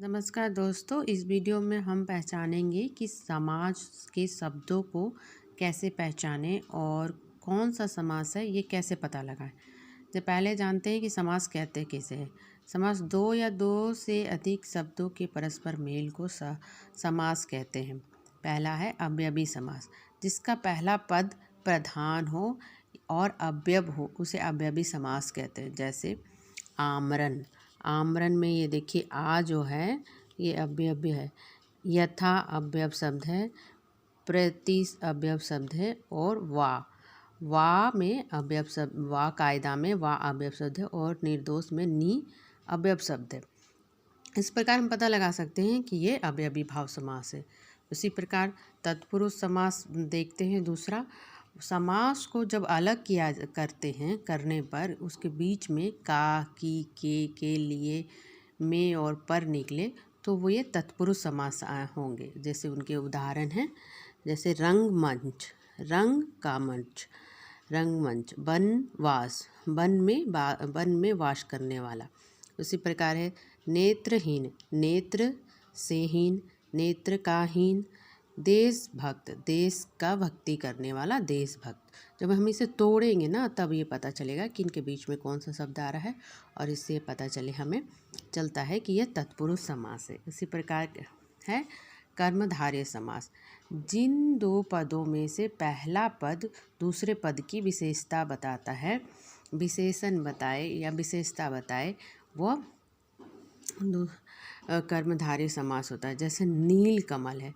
नमस्कार दोस्तों, इस वीडियो में हम पहचानेंगे कि समाज के शब्दों को कैसे पहचानें और कौन सा समास है ये कैसे पता लगाएं। तो पहले जानते हैं कि समास कहते किसे हैं। समास दो या दो से अधिक शब्दों के परस्पर मेल को समास कहते हैं। पहला है अवयवी समास, जिसका पहला पद प्रधान हो और अवयव हो उसे अवयवी समास कहते हैं। जैसे आमरन, आमरन में ये देखिए आ जो है ये अवयव है, यथा अवयव शब्द है, प्रति अवयव शब्द है और वा में अवयव शब्द, वा कायदा में वा अवयव शब्द है और निर्दोष में नी अवयव शब्द है। इस प्रकार हम पता लगा सकते हैं कि ये अवयवी भाव समास है। उसी प्रकार तत्पुरुष समास देखते हैं। दूसरा, समास को जब अलग किया करते हैं करने पर उसके बीच में का, की, के लिए, में और पर निकले तो वो ये तत्पुरुष समास होंगे। जैसे उनके उदाहरण हैं, जैसे रंगमंच, रंग का मंच, रंगमंच, वनवास, वन में वास करने वाला। उसी प्रकार है नेत्रहीन, नेत्र से हीन, नेत्र का हीन, देशभक्त, देश का भक्ति करने वाला, देशभक्त। जब हम इसे तोड़ेंगे ना तब ये पता चलेगा कि इनके बीच में कौन सा शब्द आ रहा है और इससे पता हमें चलता है कि यह तत्पुरुष समास है। इसी प्रकार है कर्मधारय समास, जिन दो पदों में से पहला पद दूसरे पद की विशेषता बताता है, विशेषण बताए या विशेषता बताए, वह कर्मधारय समास होता है। जैसे नील कमल है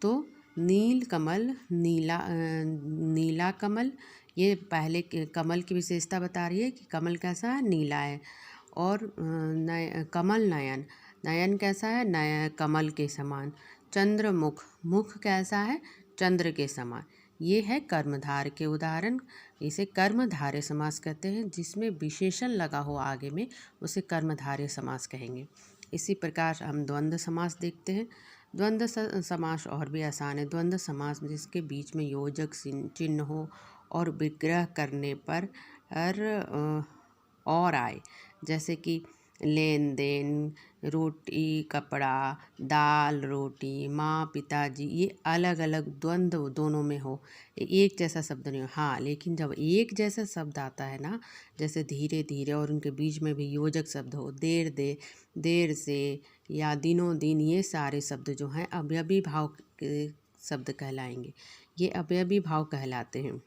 तो नील कमल, नीला कमल, ये पहले कमल की विशेषता बता रही है कि कमल कैसा है, नीला है। और कमल नयन, नयन कैसा है, नया कमल के समान। चंद्रमुख, मुख कैसा है, चंद्र के समान। ये है कर्मधारय के उदाहरण। इसे कर्मधारय समास कहते हैं। जिसमें विशेषण लगा हो आगे में उसे कर्मधारय समास कहेंगे। इसी प्रकार हम द्वंद्व समास देखते हैं। द्वंद्व समास और भी आसान है। द्वंद्व समास जिसके बीच में योजक चिन्ह हो और विग्रह करने पर और आए, जैसे कि लेन देन, रोटी कपड़ा, दाल रोटी, माँ पिताजी, ये अलग अलग द्वंद्व दोनों में हो, एक जैसा शब्द नहीं हो। हाँ, लेकिन जब एक जैसा शब्द आता है ना, जैसे धीरे धीरे और उनके बीच में भी योजक शब्द हो, देर से या दिनों दिन, ये सारे शब्द जो हैं अवयवी भाव के शब्द कहलाएंगे। ये अवयवी भाव कहलाते हैं।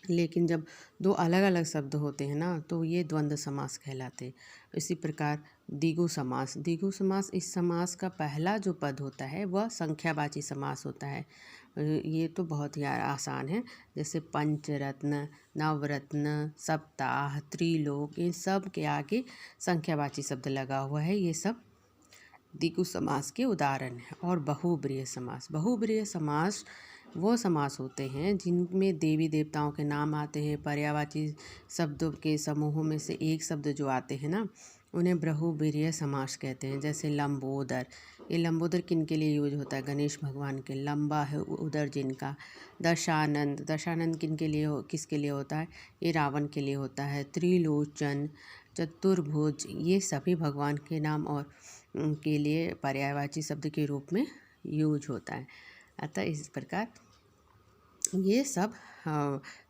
लेकिन जब दो अलग अलग शब्द होते हैं ना तो ये द्वंद्व समास कहलाते हैं। इसी प्रकार द्विगु समास, द्विगु समास, इस समास का पहला जो पद होता है वह संख्यावाची समास होता है। ये तो बहुत ही आसान है। जैसे पंचरत्न, नवरत्न, सप्ताह, त्रिलोक, इन सब के आगे संख्यावाची शब्द लगा हुआ है। ये सब द्विगु समास के उदाहरण हैं। और बहुब्रीहि समास, बहुब्रीहि समास वो समास होते हैं जिनमें देवी देवताओं के नाम आते हैं। पर्यायवाची शब्दों के समूहों में से एक शब्द जो आते हैं ना उन्हें बहुब्रीहि समास कहते हैं। जैसे लंबोदर, ये लंबोदर किन के लिए यूज होता है, गणेश भगवान के, लंबा है उदर जिनका। दशानंद, दशानंद किन के लिए किसके लिए होता है, ये रावण के लिए होता है। त्रिलोचन, चतुर्भुज, ये सभी भगवान के नाम और के लिए पर्यायवाची शब्द के रूप में यूज होता है। अतः इस प्रकार ये सब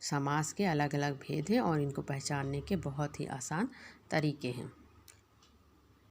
समास के अलग अलग भेद हैं और इनको पहचानने के बहुत ही आसान तरीके हैं।